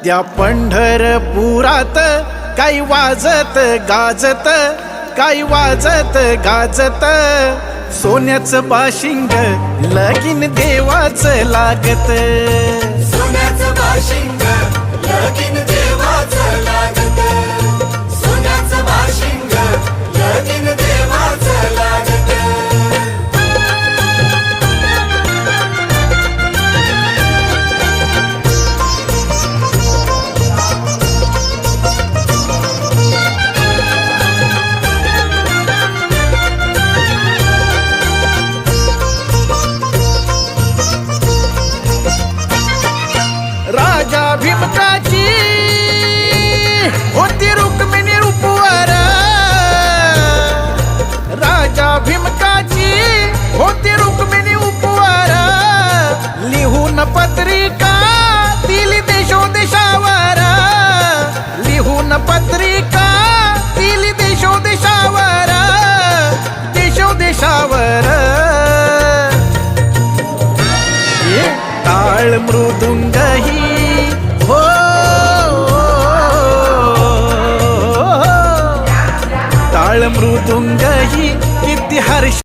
त्या पंढरपुरात काही वाजत गाजत, काही वाजत गाजत, सोन्याचं बाशिंग लगीन देवाचं लागत. सोन्याचं बाशिंग लगीन देवाचं लागत. सोन्याचं बाशिंग लगीन देवाचं लागत. राजा भीमकाची होती रुक्मिणी रूपवर, राजा भीमकाची होती रुक्मिणी उपवर, लिहून पत्रिका दिली देशोदेशावर, लिहून पत्रिका दिली देशोदेशावर, देशोदेशावर. टाळ मृदुंगही हो, टाळ मृदुंगही किती हर्ष